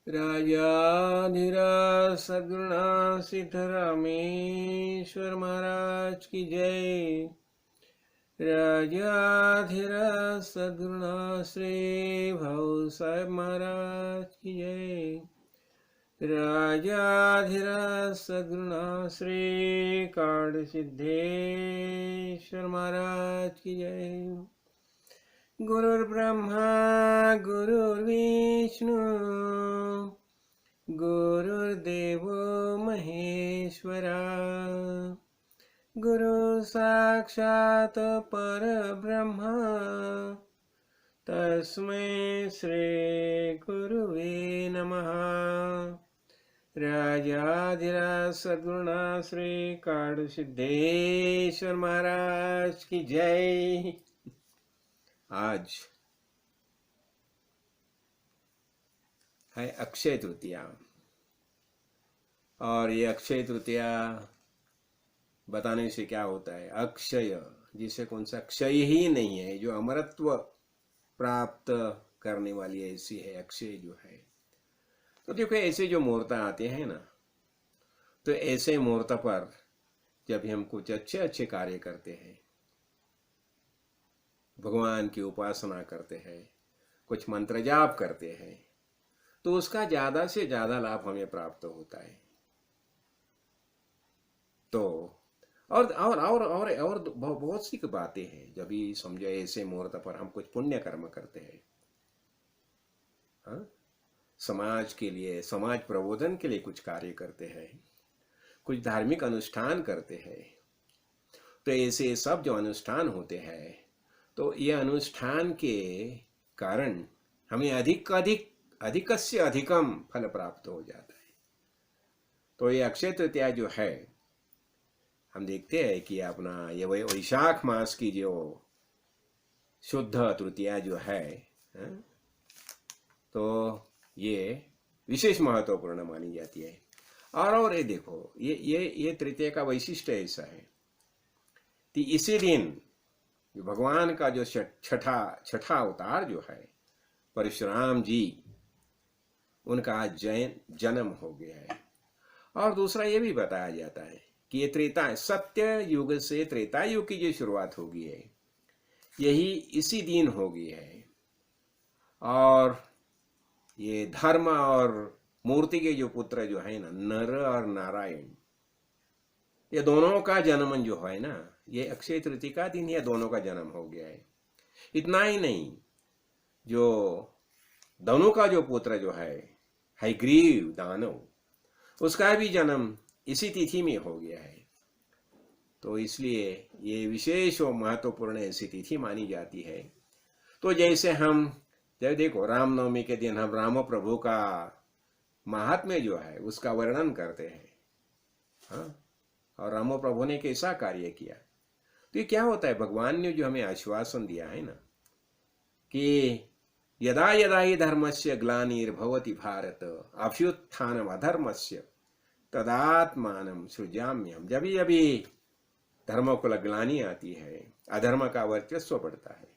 राजाधिराज सद्गुणा सिद्धरामेश्वर महाराज की जय। राजाधिराज सद्गुणा श्री भाऊ साहेब महाराज की जय। राजाधिराज सद्गुणा श्री काड़ सिद्धेश्वर महाराज की जय। गुरुर्ब्रह्मा गुरुर्विष्णु गुरुर्देवो महेश्वरा गुरु साक्षात् परब्रह्म तस्मै श्री गुरुवे नमः। राजाधिराज सद्गुणा श्री काड़ सिद्धेश्वर महाराज की जय। आज है अक्षय तृतीया, और ये अक्षय तृतीया बताने से क्या होता है? अक्षय, जिसे कौन सा क्षय ही नहीं है, जो अमरत्व प्राप्त करने वाली ऐसी है अक्षय जो है। तो देखो, ऐसे जो मुहूर्त आते हैं ना, तो ऐसे मुहूर्त पर जब हम कुछ अच्छे अच्छे कार्य करते हैं, भगवान की उपासना करते हैं, कुछ मंत्र जाप करते हैं, तो उसका ज्यादा से ज्यादा लाभ हमें प्राप्त होता है। तो और बहुत सी बातें हैं। जब भी समझो ऐसे मुहूर्त पर हम कुछ पुण्य कर्म करते हैं, हाँ, समाज के लिए, समाज प्रबोधन के लिए कुछ कार्य करते हैं, कुछ धार्मिक अनुष्ठान करते हैं, तो ऐसे सब जो अनुष्ठान होते हैं, तो ये अनुष्ठान के कारण हमें अधिकस्य अधिकम फल प्राप्त हो जाता है। तो ये अक्षय तृतीया जो है, हम देखते हैं कि अपना ये वैशाख मास की जो शुद्ध तृतीया जो है, तो ये विशेष महत्वपूर्ण मानी जाती है। और ये देखो, ये तृतीया का वैशिष्ट्य ऐसा है कि इसी दिन भगवान का जो छठा अवतार जो है परशुराम जी, उनका आज जन्म हो गया है। और दूसरा ये भी बताया जाता है कि ये त्रेता सत्य युग से त्रेता युग की जो शुरुआत होगी है, यही इसी दिन होगी है। और ये धर्म और मूर्ति के जो पुत्र जो है ना, नर और नारायण, ये दोनों का जन्म जो है ना, ये अक्षय तृतीया का दिन ये दोनों का जन्म हो गया है। इतना ही नहीं, जो दोनों का जो पुत्र जो है हयग्रीव दानव, उसका भी जन्म इसी तिथि में हो गया है। तो इसलिए ये विशेष और महत्वपूर्ण ऐसी तिथि मानी जाती है। तो जैसे हम जब देखो, रामनवमी के दिन हम राम प्रभु का महात्म्य जो है उसका वर्णन करते हैं, हाँ, और राम प्रभु ने कैसा कार्य किया। तो ये क्या होता है, भगवान ने जो हमें आश्वासन दिया है ना, कि यदा यदा ही धर्मस्य ग्लानिर्भवति भारत अभ्युत्थानम अधर्मस्य तदात्मानं सृजाम्यहम्। जब जभी धर्म को ग्लानि आती है, अधर्म का वर्चस्व बढ़ता है,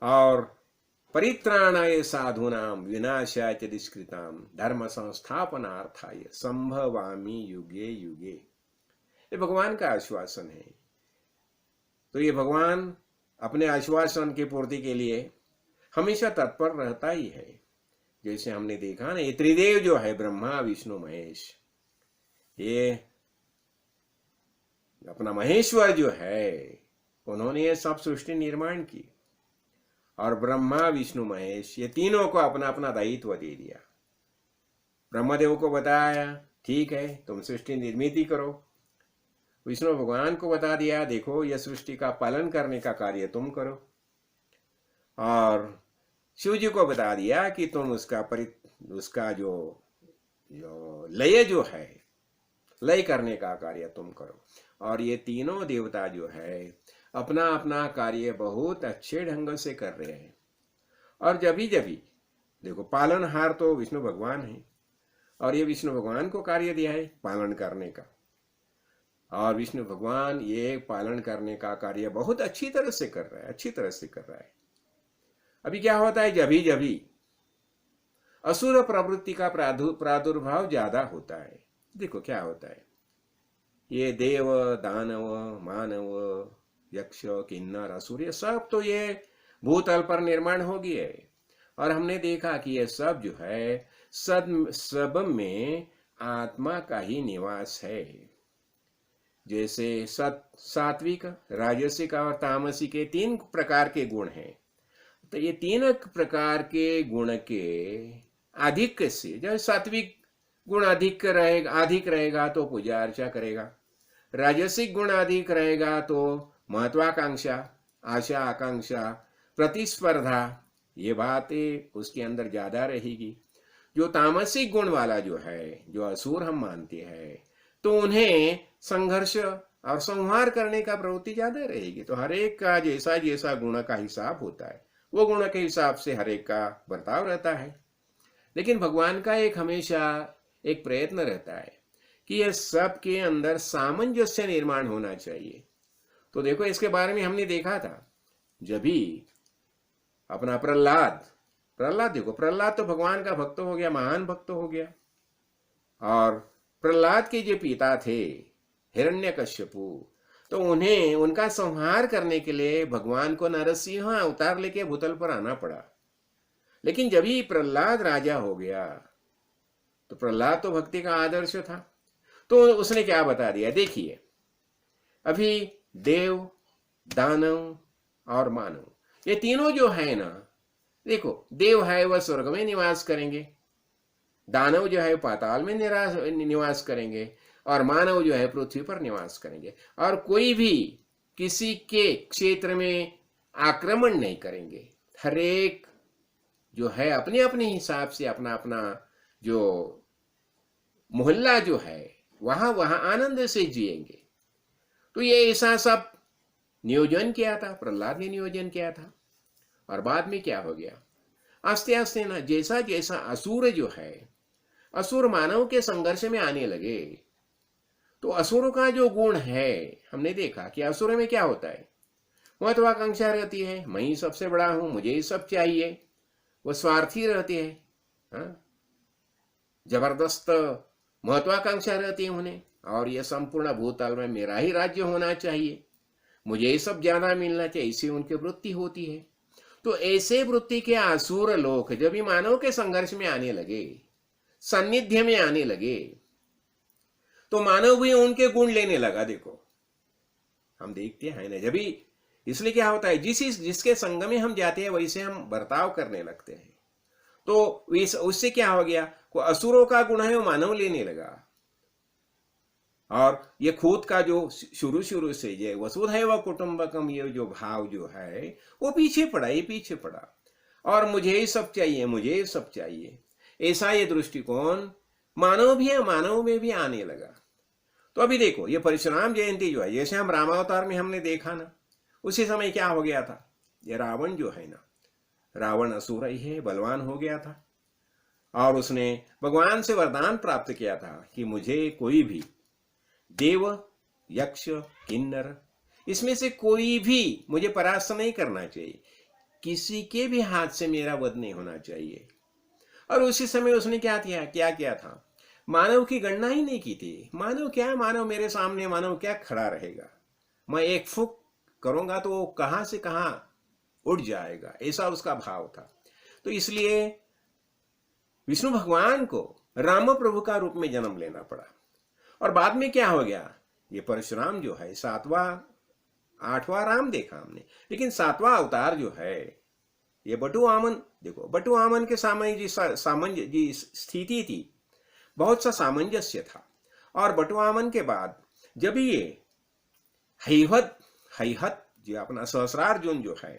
और परित्राणाय साधूनाम विनाशाय च दुष्कृताम धर्म संस्थापनार्थाय संभवामि युगे युगे। ये भगवान का आश्वासन है। तो ये भगवान अपने आश्वासन की पूर्ति के लिए हमेशा तत्पर रहता ही है। जैसे हमने देखा ना, ये त्रिदेव जो है, ब्रह्मा विष्णु महेश, ये अपना महेश्वर जो है, उन्होंने ये सब सृष्टि निर्माण की, और ब्रह्मा विष्णु महेश ये तीनों को अपना अपना दायित्व दे दिया। ब्रह्मदेव को बताया, ठीक है, तुम सृष्टि निर्मित करो। विष्णु भगवान को बता दिया, देखो यह सृष्टि का पालन करने का कार्य तुम करो। और शिव जी को बता दिया कि तुम उसका जो लय जो है, लय करने का कार्य तुम करो। और ये तीनों देवता जो है अपना अपना कार्य बहुत अच्छे ढंग से कर रहे हैं। और जभी जभी देखो पालनहार तो विष्णु भगवान है, और ये विष्णु भगवान को कार्य दिया है पालन करने का, और विष्णु भगवान ये पालन करने का कार्य बहुत अच्छी तरह से कर रहा है, अच्छी तरह से कर रहा है। अभी क्या होता है, जभी जभी असुर प्रवृत्ति का प्रादुर्भाव ज्यादा होता है, देखो क्या होता है, ये देव दानव मानव यक्ष किन्नर असुर ये सब तो ये भूतल पर निर्माण हो गए है। और हमने देखा कि ये सब जो है सब में आत्मा का ही निवास है। जैसे सात्विक राजसिक और तामसिक के 3 प्रकार के गुण हैं, तो ये 3 प्रकार के गुण के अधिक से, जब सात्विक गुण अधिक रहेगा तो पूजा अर्चा करेगा, राजसिक गुण अधिक रहेगा तो महत्वाकांक्षा, आशा आकांक्षा, प्रतिस्पर्धा, ये बातें उसके अंदर ज्यादा रहेगी। जो तामसिक गुण वाला जो है, जो असुर हम मानते हैं, तो उन्हें संघर्ष और संहार करने का प्रवृत्ति ज्यादा रहेगी। तो हर एक का जैसा जैसा गुण का हिसाब होता है, वो गुण के हिसाब से हर एक का बर्ताव रहता है। लेकिन भगवान का एक हमेशा एक प्रयत्न रहता है कि यह सब के अंदर सामंजस्य निर्माण होना चाहिए। तो देखो इसके बारे में हमने देखा था, जब भी अपना प्रहलाद देखो, प्रहलाद तो भगवान का भक्त हो गया, महान भक्त हो गया। और प्रहलाद के जो पिता थे हिरण्यकश्यपु, तो उन्हें उनका संहार करने के लिए भगवान को नरसिंह अवतार लेके भूतल पर आना पड़ा। लेकिन जब ही प्रहलाद राजा हो गया, तो प्रहलाद तो भक्ति का आदर्श था, तो उसने क्या बता दिया, देखिए अभी देव दानव और मानव ये तीनों जो है ना, देखो देव है वह स्वर्ग में निवास करेंगे, दानव जो है पाताल में निवास करेंगे, और मानव जो है पृथ्वी पर निवास करेंगे। और कोई भी किसी के क्षेत्र में आक्रमण नहीं करेंगे, हर एक जो है अपने अपने हिसाब से अपना अपना जो मोहल्ला जो है वहां आनंद से जिएंगे। तो ये ऐसा सब नियोजन किया था, प्रहलाद ने नियोजन किया था। और बाद में क्या हो गया, आस्ते आस्ते ना जैसा जैसा असुर जो है, असुर मानव के संघर्ष में आने लगे, तो असुरों का जो गुण है, हमने देखा कि असुर में क्या होता है, महत्वाकांक्षा रहती है, मैं ही सबसे बड़ा हूं, मुझे ही सब चाहिए, वो स्वार्थी रहते हैं, हाँ? जबरदस्त महत्वाकांक्षा रहती है उन्हें, और यह संपूर्ण भूतल में मेरा ही राज्य होना चाहिए, मुझे ही सब ज्यादा मिलना चाहिए, ऐसी उनकी वृत्ति होती है। तो ऐसे वृत्ति के असुर लोग जब भी मानव के संघर्ष में आने लगे, सान्निध्य में आने लगे, तो मानव भी उनके गुण लेने लगा। देखो हम देखते हैं ना, जब भी इसलिए क्या होता है, जिसके संग में हम जाते हैं वैसे हम बर्ताव करने लगते हैं। तो उससे क्या हो गया, को असुरों का गुण है वो मानव लेने लगा, और ये खुद का जो शुरू से ये वसुधैव कुटुंबकम ये जो भाव जो है वो पीछे पड़ा, और मुझे ही सब चाहिए, मुझे ही सब चाहिए, ऐसा ये दृष्टिकोण मानव में भी आने लगा। तो अभी देखो ये परशुराम जयंती जो है, जैसे हम रामावतार में हमने देखा ना, उसी समय क्या हो गया था, ये रावण जो है ना, रावण असुर ही है, बलवान हो गया था, और उसने भगवान से वरदान प्राप्त किया था कि मुझे कोई भी देव यक्ष किन्नर इसमें से कोई भी मुझे परास्त नहीं करना चाहिए, किसी के भी हाथ से मेरा वध नहीं होना चाहिए। और उसी समय उसने क्या किया था, मानव की गणना ही नहीं की थी। मानव मेरे सामने मानव क्या खड़ा रहेगा, मैं एक फूक करूंगा तो वो कहां से कहां उड़ जाएगा, ऐसा उसका भाव था। तो इसलिए विष्णु भगवान को राम प्रभु का रूप में जन्म लेना पड़ा। और बाद में क्या हो गया, ये परशुराम जो है 8वां राम देखा हमने, लेकिन 7वां अवतार जो है ये बटु आमन, देखो बटु आमन के सामंजस्य जी स्थिति थी, बहुत सा सामंजस्य था। और बटु आमन के बाद जब ये हैहत जो अपना सहस्रार्जुन जो है,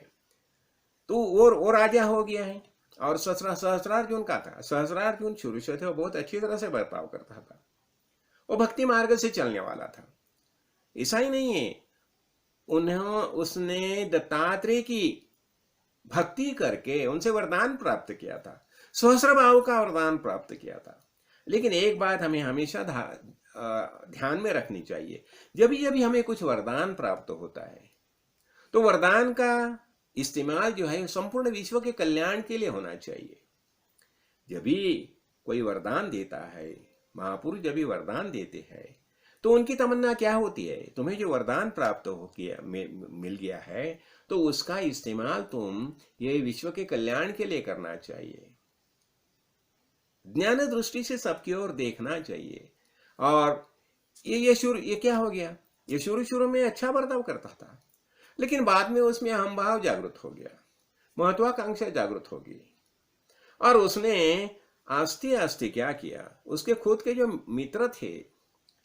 तो वो राजा हो गया है। और सहस्रार्जुन का था, सहस्रार्जुन शुरू से थे, वो बहुत अच्छी तरह से बर्ताव करता था, वो भक्ति मार्ग से चलने वाला था। ऐसा ही नहीं है, उसने दत्तात्रेय की भक्ति करके उनसे वरदान प्राप्त किया था। सहस्रबाहु का वरदान प्राप्त किया था। लेकिन एक बात हमें हमेशा ध्यान में रखनी चाहिए, जब भी हमें कुछ वरदान प्राप्त होता है तो वरदान का इस्तेमाल जो है संपूर्ण विश्व के कल्याण के लिए होना चाहिए। जब भी कोई वरदान देता है, महापुरुष जब भी वरदान देते हैं तो उनकी तमन्ना क्या होती है, तुम्हें जो वरदान प्राप्त हो गया मिल गया है तो उसका इस्तेमाल तुम ये विश्व के कल्याण के लिए करना चाहिए। ज्ञान दृष्टि से सबकी ओर देखना चाहिए। और ये क्या हो गया, ये शुरू शुरू में अच्छा बर्ताव करता था, लेकिन बाद में उसमें अहम भाव जागृत हो गया, महत्वाकांक्षा जागृत हो गई, और उसने आस्ते आस्ते क्या किया, उसके खुद के जो मित्र थे,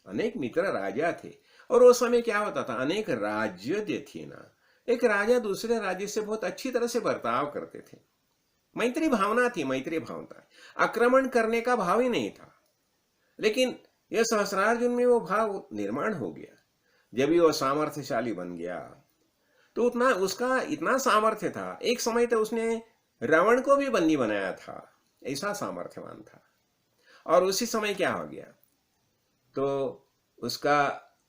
अनेक मित्र राजा थे, और उस समय क्या होता था, अनेक राज्य जो थे ना, एक राजा दूसरे राज्य से बहुत अच्छी तरह से बर्ताव करते थे। मैत्री भावना थी, मैत्री भावना, आक्रमण करने का भाव ही नहीं था। लेकिन यह सहस्रार्जुन में वो भाव निर्माण हो गया। जब भी वो सामर्थ्यशाली बन गया तो उतना उसका इतना सामर्थ्य था, एक समय तो उसने रावण को भी बंदी बनाया था, ऐसा सामर्थ्यवान था। और उसी समय क्या हो गया, तो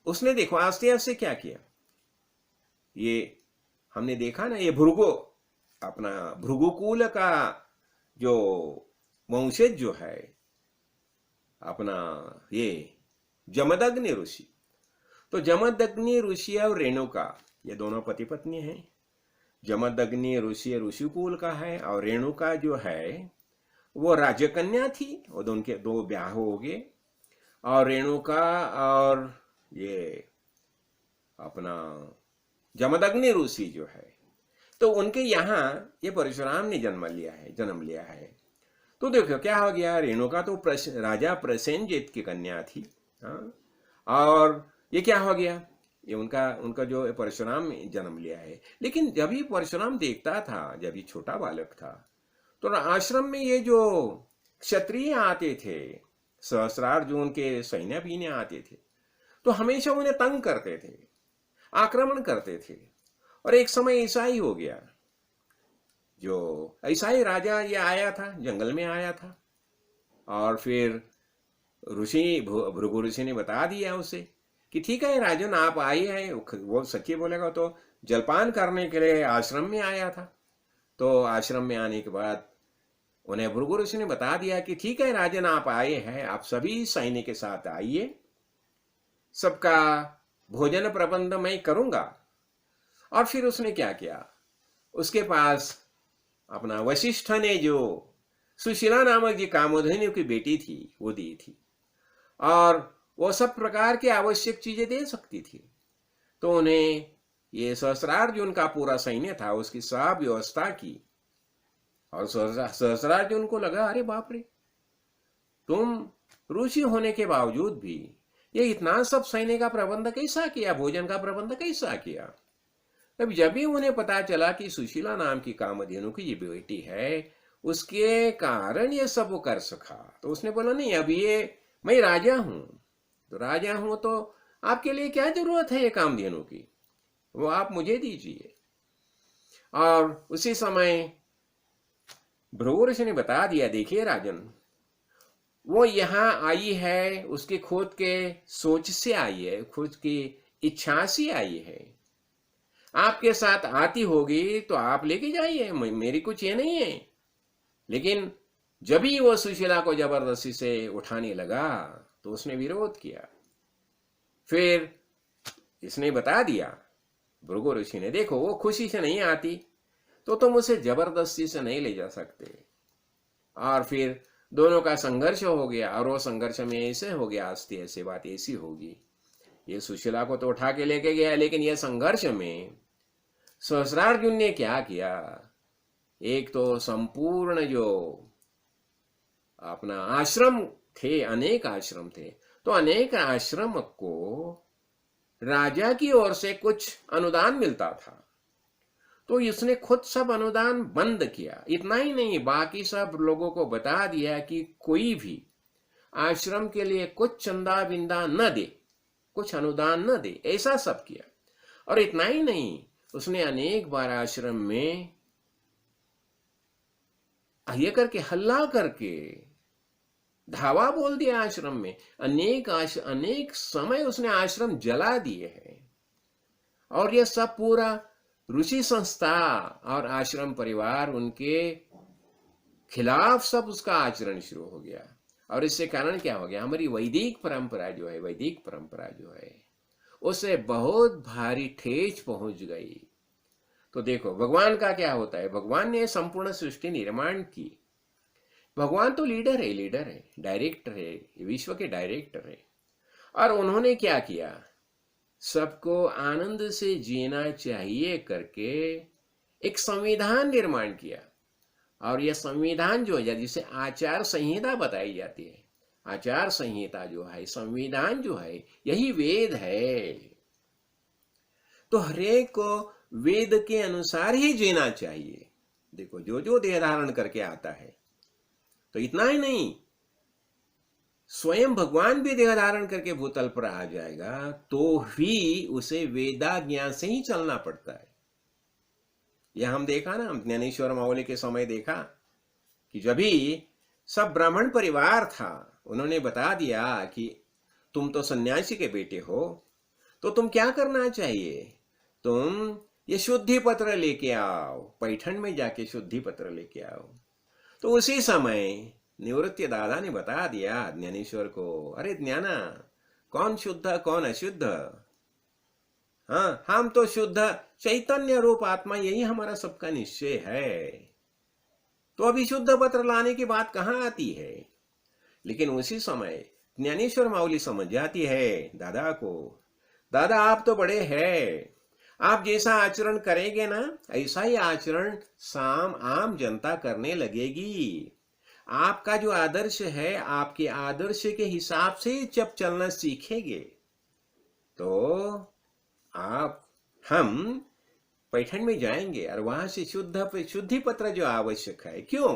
उसने देखो आस्ते आस्ते क्या किया, ये हमने देखा ना, ये अपना भृगुकुल का जो वंशज जो है अपना ये जमदग्नि ऋषि, तो जमदग्नि ऋषि और रेणुका ये दोनों पति पत्नी हैं। जमदग्नि ऋषि ऋषिकुल का है और रेणुका जो है वो राजकन्या थी, वो उनके दो ब्याह हो गए। और रेणुका और ये अपना जमदग्नि ऋषि जो है, तो उनके यहाँ ये परशुराम ने जन्म लिया है। तो देखो क्या हो गया, रेणुका तो राजा प्रसेनजित की कन्या थी, हाँ? और ये क्या हो गया, ये उनका जो परशुराम ने जन्म लिया है। लेकिन जब ही परशुराम देखता था, जब ही छोटा बालक था, तो आश्रम में ये जो क्षत्रिय आते थे, सहस्रार्जुन के सैन्य पीने आते थे, तो हमेशा उन्हें तंग करते थे, आक्रमण करते थे। और एक समय ऐसा ही हो गया, जो ऐसा ही राजा ये आया था, जंगल में आया था, और फिर भृगु ऋषि ने बता दिया उसे कि ठीक है राजन आप आए हैं। वो सच्ची बोलेगा तो जलपान करने के लिए आश्रम में आया था। तो आश्रम में आने के बाद उन्हें भृगु ऋषि ने बता दिया कि ठीक है राजन आप आए हैं, आप सभी सैनिक के साथ आइए, सबका भोजन प्रबंध मैं करूंगा। और फिर उसने क्या किया, उसके पास अपना वशिष्ठ ने जो सुशीला नामक जी कामधेनु की बेटी थी वो दी थी, और वो सब प्रकार की आवश्यक चीजें दे सकती थी। तो उन्हें ये सहस्रार्जुन का पूरा सैन्य था, उसकी सब व्यवस्था की। और सहस्रार्जुन को लगा अरे बाप रे, तुम ऋषि होने के बावजूद भी ये इतना सब सैन्य का प्रबंध कैसा किया, भोजन का प्रबंध कैसा किया। तब जब भी उन्हें पता चला कि सुशीला नाम की कामधेनु की ये बेटी है, उसके कारण ये सब वो कर सका, तो उसने बोला नहीं, अब ये मैं राजा हूं, तो राजा हूं तो आपके लिए क्या जरूरत है ये कामधेनु की, वो आप मुझे दीजिए। और उसी समय भृगु ऋषि ने बता दिया, देखिए राजन, वो यहाँ आई है उसके खुद के सोच से आई है, खुद की इच्छा से आई है। आपके साथ आती होगी तो आप लेके जाइए, मेरी कुछ ये नहीं है। लेकिन जब ही वो सुशीला को जबरदस्ती से उठाने लगा तो उसने विरोध किया। फिर इसने बता दिया भृगु ऋषि ने, देखो वो खुशी से नहीं आती तो तुम उसे जबरदस्ती से नहीं ले जा सकते। और फिर दोनों का संघर्ष हो गया, और वो संघर्ष में ऐसे हो गया, आस्ते ऐसे बात ऐसी होगी, ये सुशीला को तो उठा के लेके गया, लेकिन ये संघर्ष में सहस्रार्जुन ने क्या किया, एक तो संपूर्ण जो अपना आश्रम थे, अनेक आश्रम थे, तो अनेक आश्रम को राजा की ओर से कुछ अनुदान मिलता था, तो इसने खुद सब अनुदान बंद किया। इतना ही नहीं, बाकी सब लोगों को बता दिया कि कोई भी आश्रम के लिए कुछ चंदा बिंदा न दे, कुछ अनुदान न दे, ऐसा सब किया। और इतना ही नहीं, उसने अनेक बार आश्रम में ये करके हल्ला करके धावा बोल दिया आश्रम में। अनेक समय उसने आश्रम जला दिए हैं। और यह सब पूरा ऋषि संस्था और आश्रम परिवार उनके खिलाफ सब उसका आचरण शुरू हो गया। और इससे कारण क्या हो गया, हमारी वैदिक परंपरा जो है उसे बहुत भारी ठेस पहुंच गई। तो देखो भगवान का क्या होता है, भगवान ने संपूर्ण सृष्टि निर्माण की। भगवान तो लीडर है, डायरेक्टर है, विश्व के डायरेक्टर है। और उन्होंने क्या किया, सबको आनंद से जीना चाहिए करके एक संविधान निर्माण किया। और यह संविधान जो है, जिसे आचार संहिता बताई जाती है, आचार संहिता जो है, संविधान जो है, यही वेद है। तो हरेक को वेद के अनुसार ही जीना चाहिए। देखो जो जो देह धारण करके आता है, तो इतना ही नहीं, स्वयं भगवान भी देह धारण करके भूतल पर आ जाएगा तो भी उसे वेदाज्ञा से ही चलना पड़ता है। यह हम देखा ना, हम ज्ञानेश्वर मावली के समय देखा कि जब भी सब ब्राह्मण परिवार था, उन्होंने बता दिया कि तुम तो सन्यासी के बेटे हो, तो तुम क्या करना चाहिए, तुम ये शुद्धि पत्र लेके आओ, पैठण में जाके शुद्धि पत्र लेके आओ। तो उसी समय निवृत्ति दादा ने बता दिया ज्ञानेश्वर को, अरे ज्ञाना, कौन शुद्ध कौन अशुद्ध, हाँ हम तो शुद्ध चैतन्य रूप आत्मा, यही हमारा सबका निश्चय है। तो अभी शुद्ध पत्र लाने की बात कहाँ आती है। लेकिन उसी समय ज्ञानेश्वर माऊली समझ जाती है दादा को, दादा आप तो बड़े हैं, आप जैसा आचरण करेंगे ना, ऐसा ही आचरण आम जनता करने लगेगी। आपका जो आदर्श है, आपके आदर्श के हिसाब से जब चलना सीखेंगे तो हम पैठण में जाएंगे और वहां से शुद्धि पत्र जो आवश्यक है। क्यों,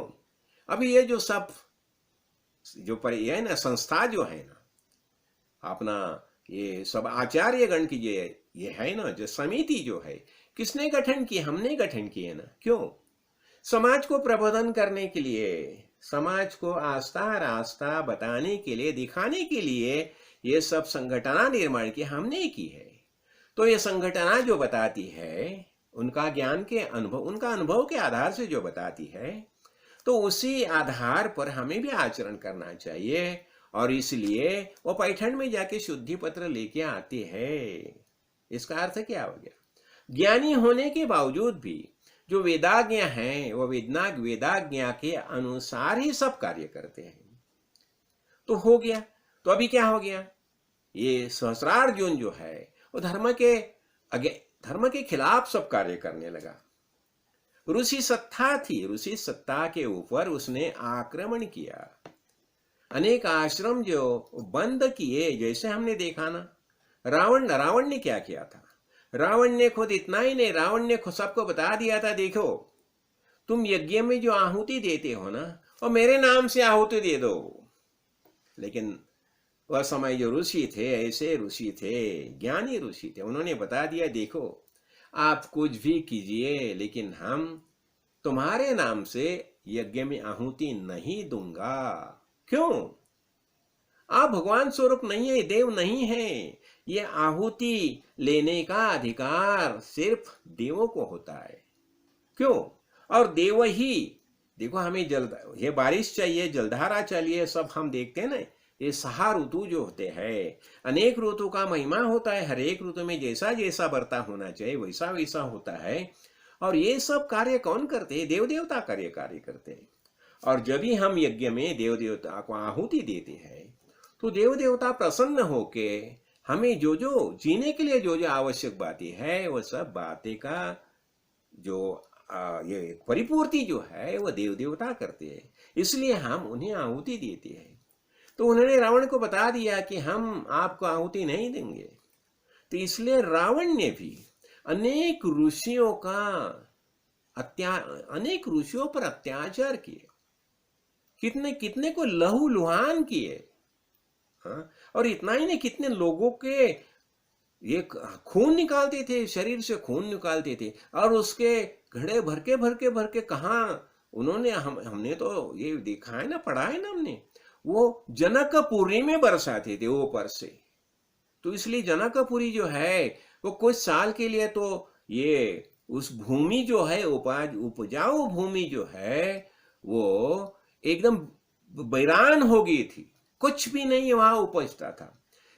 अभी ये जो सब जो ये है ना, संस्था जो है ना, अपना ये सब आचार्य गण की ये है ना, जो समिति जो है, किसने गठन की, हमने गठन की है ना। क्यों, समाज को प्रबोधन करने के लिए, समाज को आस्था रास्ता बताने के लिए, दिखाने के लिए ये सब संगठना निर्माण की हमने की है। तो ये संगठना जो बताती है, उनका ज्ञान के अनुभव, उनका अनुभव के आधार से जो बताती है, तो उसी आधार पर हमें भी आचरण करना चाहिए। और इसलिए वो पैठण में जाके शुद्धि पत्र लेके आते हैं। इसका अर्थ क्या हो गया, ज्ञानी होने के बावजूद भी जो वेदाज्ञ हैं, वो वेदाज्ञा के अनुसार ही सब कार्य करते हैं। तो हो गया, तो अभी क्या हो गया, ये सहस्रार्जुन जो है वो धर्म के खिलाफ सब कार्य करने लगा। ऋषि सत्ता थी, ऋषि सत्ता के ऊपर उसने आक्रमण किया। अनेक आश्रम जो बंद किए, जैसे हमने देखा ना, रावण ने क्या किया था, रावण ने खुद इतना ही नहीं, रावण ने खुद सबको बता दिया था, देखो तुम यज्ञ में जो आहुति देते हो ना, और मेरे नाम से आहुति दे दो। लेकिन वह समय जो ऋषि थे, ऐसे ऋषि थे, ज्ञानी ऋषि थे, उन्होंने बता दिया, देखो आप कुछ भी कीजिए, लेकिन हम तुम्हारे नाम से यज्ञ में आहुति नहीं दूंगा। क्यों, आप भगवान स्वरूप नहीं है, देव नहीं है। ये आहुति लेने का अधिकार सिर्फ देवों को होता है। क्यों, और देव ही, देखो हमें ये बारिश चाहिए, जलधारा चाहिए, सब हम देखते हैं ना। ये 6 ऋतु जो होते हैं, अनेक ऋतु का महिमा होता है, हर एक ऋतु में जैसा जैसा बर्ता होना चाहिए वैसा वैसा होता है। और ये सब कार्य कौन करते हैं, देव देवता कार्य करते हैं। और जब भी हम यज्ञ में देव देवता को आहुति देते हैं, तो देव देवता प्रसन्न होके हमें जो जो जीने के लिए जो जो आवश्यक बातें है, वो सब बातें का जो ये परिपूर्ति जो है, वो देव देवता करते हैं। इसलिए हम उन्हें आहुति देते हैं। तो उन्होंने रावण को बता दिया कि हम आपको आहुति नहीं देंगे। तो इसलिए रावण ने भी अनेक ऋषियों पर अत्याचार किए, कितने को लहूलुहान किए। हाँ? और इतना ही नहीं, कितने लोगों के ये खून निकालते थे, शरीर से खून निकालते थे, और उसके घड़े भर के कहाँ उन्होंने हमने तो ये देखा है ना, पढ़ा है ना हमने, वो जनकपुरी में बरसाते थे ऊपर से। तो इसलिए जनकपुरी जो है वो कुछ साल के लिए तो ये उस भूमि जो है, उपजाऊ भूमि जो है वो एकदम वीरान हो गई थी, कुछ भी नहीं वहां उपजता था।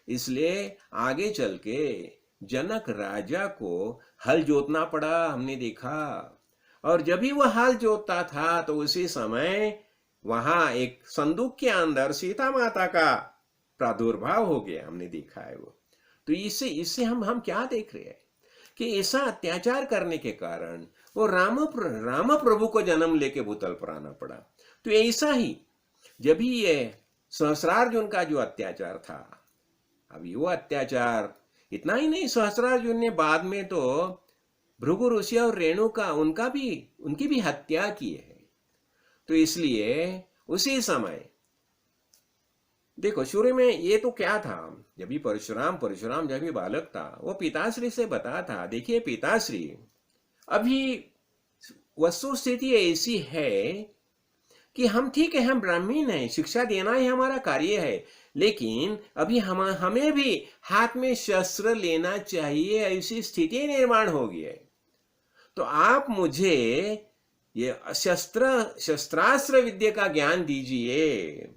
इसलिए आगे चल के जनक राजा को हल जोतना पड़ा, हमने देखा। और जब भी वह हल जोतता था तो उसी समय वहां एक संदूक के अंदर सीता माता का प्रादुर्भाव हो गया, हमने देखा है वो। तो इससे इससे हम क्या देख रहे हैं कि ऐसा अत्याचार करने के कारण वो राम प्रभु को जन्म लेके भूतल पर आना पड़ा। तो ऐसा ही जब भी ये सहस्रार्जुन का जो अत्याचार था, अभी वो अत्याचार इतना ही नहीं, सहस्रार्जुन ने बाद में तो भृगु ऋषि और रेणुका उनकी भी हत्या की है। तो इसलिए उसी समय देखो, शुरू में ये तो क्या था, जब भी परशुराम जब भी बालक था वो पिताश्री से बता था, देखिए पिताश्री, अभी वस्तु स्थिति ऐसी है कि हम ठीक है, हम ब्राह्मण हैं, शिक्षा देना ही हमारा कार्य है, लेकिन अभी हमें भी हाथ में शस्त्र लेना चाहिए, ऐसी स्थिति निर्माण हो गई है। तो आप मुझे ये शस्त्रास्त्र विद्या का ज्ञान दीजिए।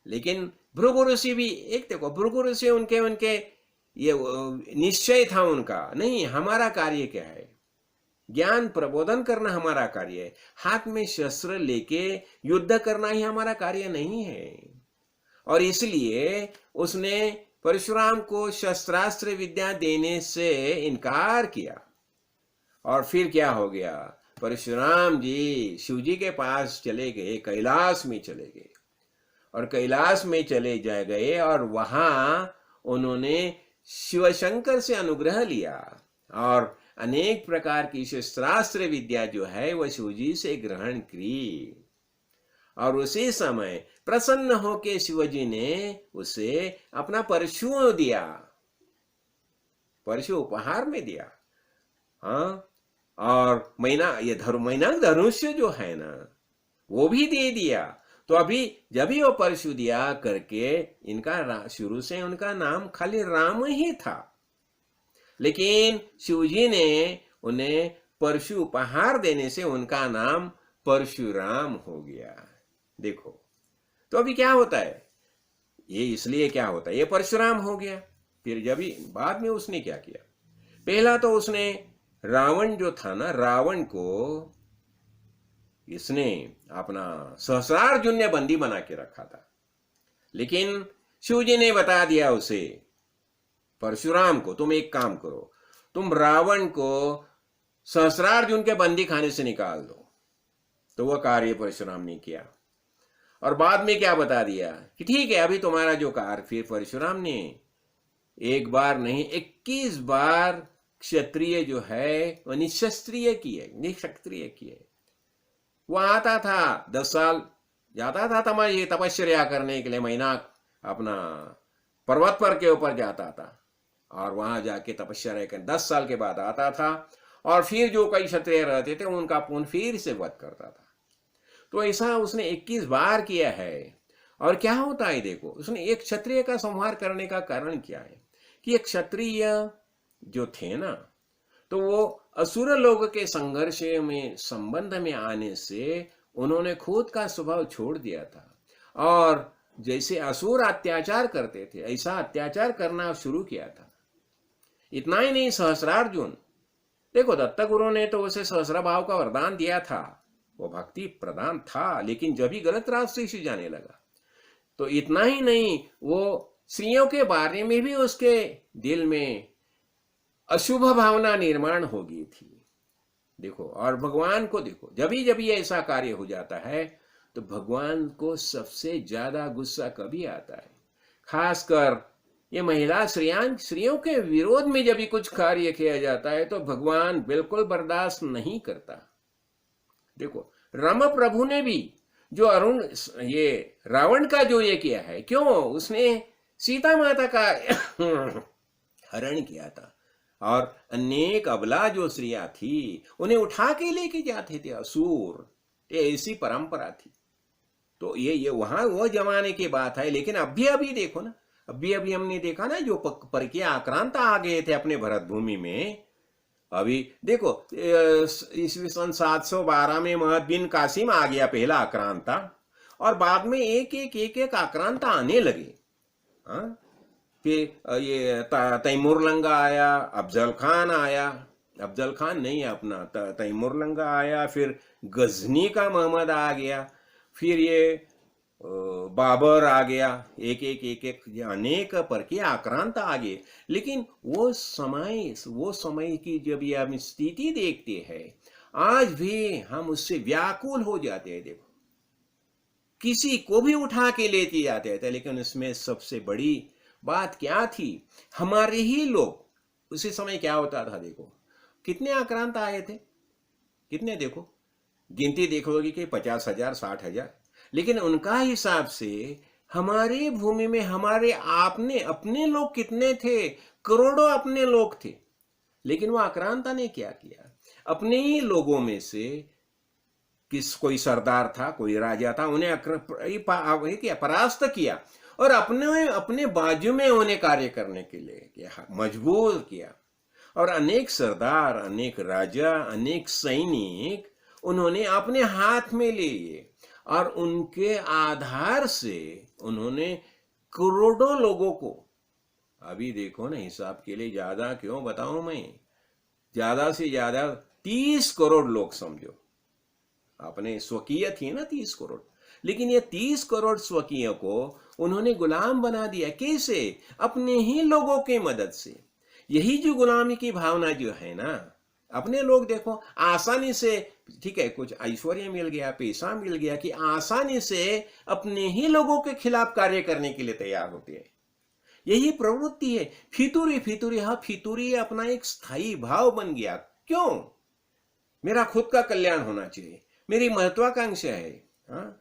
लेकिन भृगु ऋषि भी एक देखो, भृगु ऋषि उनके ये निश्चय था उनका, नहीं हमारा कार्य क्या है, ज्ञान प्रबोधन करना हमारा कार्य है, हाथ में शस्त्र लेके युद्ध करना ही हमारा कार्य नहीं है। और इसलिए उसने परशुराम को शस्त्रास्त्र विद्या देने से इनकार किया। और फिर क्या हो गया, परशुराम जी शिव जी के पास चले गए, कैलाश में चले गए, और कैलाश में चले गए और वहां उन्होंने शिव शंकर से अनुग्रह लिया और अनेक प्रकार की शस्त्रास्त्र विद्या जो है वह शिवजी से ग्रहण की। और उसी समय प्रसन्न होके शिवजी ने उसे अपना परशु दिया, परशु उपहार में दिया। हाँ, और मैना धनुष्य जो है ना वो भी दे दिया। तो अभी जब भी वो परशु दिया करके, इनका शुरू से उनका नाम खाली राम ही था, लेकिन शिवजी ने उन्हें परशु उपहार देने से उनका नाम परशुराम हो गया। देखो, तो अभी क्या होता है, ये इसलिए क्या होता है, ये परशुराम हो गया। फिर जब बाद में उसने क्या किया, पहला तो उसने रावण जो था ना, रावण को इसने अपना सहस्रार्जुन ने बंदी बना के रखा था, लेकिन शिवजी ने बता दिया उसे, परशुराम को, तुम एक काम करो, तुम रावण को सहस्रार्जुन के बंदी खाने से निकाल दो। तो वह कार्य परशुराम ने किया। और बाद में क्या बता दिया कि ठीक है, अभी तुम्हारा जो कार्य, फिर परशुराम ने एक बार नहीं 21 बार क्षत्रिय जो है वह निक्षत्रिय किए। वो आता था 10 साल जाता था ये तपस्या करने के लिए, महीना अपना पर्वत पर के ऊपर जाता था और वहां जाके तपस्या कर 10 साल के बाद आता था, और फिर जो कई क्षत्रिय रहते थे उनका पुण्य फिर से वध करता था। तो ऐसा उसने 21 बार किया है। और क्या होता है देखो, उसने एक क्षत्रिय का संहार करने का कारण क्या है कि एक क्षत्रिय जो थे ना, तो वो असुर लोग के संघर्ष में संबंध में आने से उन्होंने खुद का स्वभाव छोड़ दिया था, और जैसे असुर अत्याचार करते थे ऐसा अत्याचार करना शुरू किया था। इतना ही नहीं, सहस्रार्जुन देखो, दत्त गुरु ने तो उसे सहस्रा भाव का वरदान दिया था, वो भक्ति प्रदान था, लेकिन जब भी गलत रास्ते से जाने लगा तो इतना ही नहीं, वो स्त्रियों के बारे में भी उसके दिल में अशुभ भावना निर्माण हो गई थी। देखो, और भगवान को देखो, जब भी ऐसा कार्य हो जाता है तो भगवान को सबसे ज्यादा गुस्सा कभी आता है, खासकर ये महिला स्त्रियों के विरोध में जब भी कुछ कार्य किया जाता है तो भगवान बिल्कुल बर्दाश्त नहीं करता। देखो, राम प्रभु ने भी जो ये रावण का जो ये किया है, क्यों, उसने सीता माता का हरण किया था, और अनेक अबला जो स्त्रियां थी उन्हें उठा के लेके जाते थे असुर। ये ऐसी परंपरा थी। तो ये वहां वो जमाने की बात है। लेकिन अभी देखो ना, अभी हमने देखा ना, जो परकीय आक्रांता आ गए थे अपने भरत भूमि में। अभी देखो ईस्वी सन 712 में महद बिन कासिम आ गया पहला आक्रांता, और बाद में एक आक्रांता आने लगे। हाँ, फिर ये तैमूर लंगा आया, अफजल खान आया, अफजल खान नहीं अपना तैमूर लंगा आया, फिर गजनी का मोहम्मद आ गया, फिर ये बाबर आ गया, एक अनेक परकीय आक्रांत आ गए। लेकिन वो समय की जब ये हम स्थिति देखते हैं, आज भी हम उससे व्याकुल हो जाते हैं। देखो, किसी को भी उठा के लेते जाते थे, लेकिन उसमें सबसे बड़ी बात क्या थी? हमारे ही लोग। उसी समय क्या होता था, देखो कितने आक्रांत आए थे, कितने, देखो गिनती देखोगे कि 50,000 60,000, लेकिन उनका हिसाब से हमारी भूमि में हमारे अपने लोग कितने थे? करोड़ों अपने लोग थे। लेकिन वो आक्रांता ने क्या किया? अपने ही लोगों में से कोई सरदार था, कोई राजा था, उन्हें परास्त किया और अपने बाजू में उन्हें कार्य करने के लिए मजबूर किया। और अनेक सरदार, अनेक राजा, अनेक सैनिक उन्होंने अपने हाथ में लिए, और उनके आधार से उन्होंने करोड़ों लोगों को, अभी देखो ना, हिसाब के लिए ज्यादा क्यों बताऊं मैं, ज्यादा से ज्यादा 30 करोड़ लोग समझो, अपने स्वकीय थे ना 30 करोड़, लेकिन ये 30 करोड़ स्वकीय को उन्होंने गुलाम बना दिया। कैसे? अपने ही लोगों की मदद से। यही जो गुलामी की भावना जो है ना, अपने लोग देखो आसानी से, ठीक है, कुछ ऐश्वर्य मिल गया, पैसा मिल गया, कि आसानी से अपने ही लोगों के खिलाफ कार्य करने के लिए तैयार होते हैं। यही प्रवृत्ति है। फितूरी, हाँ फितूरी अपना एक स्थायी भाव बन गया। क्यों? मेरा खुद का कल्याण होना चाहिए, मेरी महत्वाकांक्षा है। हाँ,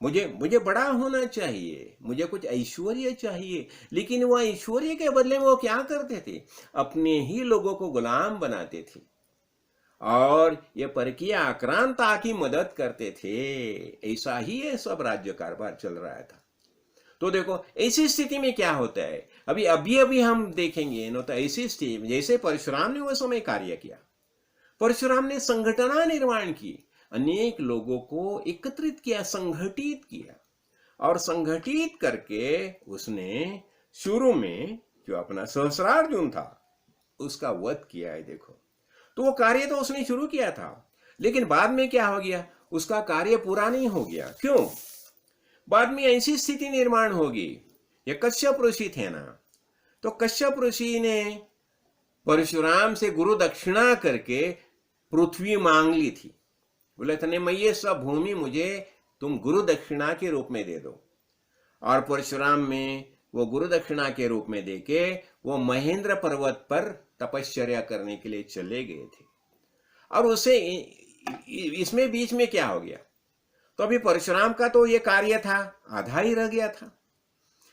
मुझे बड़ा होना चाहिए, मुझे कुछ ऐश्वर्य चाहिए। लेकिन वो ऐश्वर्य के बदले में वो क्या करते थे? अपने ही लोगों को गुलाम बनाते थे, और ये परकीय आक्रांता की मदद करते थे। ऐसा ही ये सब राज्य कारभार चल रहा था। तो देखो ऐसी स्थिति में क्या होता है, अभी हम देखेंगे न, तो ऐसी स्थिति में जैसे परशुराम ने वो समय कार्य किया, परशुराम ने संगठना निर्माण की, अनेक लोगों को एकत्रित किया, संगठित किया, और संगठित करके उसने शुरू में जो अपना सहस्रार्जुन था उसका वध किया है। देखो, तो वो कार्य तो उसने शुरू किया था, लेकिन बाद में क्या हो गया? उसका कार्य पूरा नहीं हो गया। क्यों? बाद में ऐसी स्थिति निर्माण होगी। ये कश्यप ऋषि थे ना, तो कश्यप ऋषि ने परशुराम से गुरु दक्षिणा करके पृथ्वी मांग ली थी। बोले थे, मैं ये सब भूमि मुझे तुम गुरु दक्षिणा के रूप में दे दो। और परशुराम में वो गुरु दक्षिणा के रूप में देके वो महेंद्र पर्वत पर तपश्चर्या करने के लिए चले गए थे। और उसे इसमें बीच में क्या हो गया? तो अभी परशुराम का तो ये कार्य था, आधा ही रह गया था।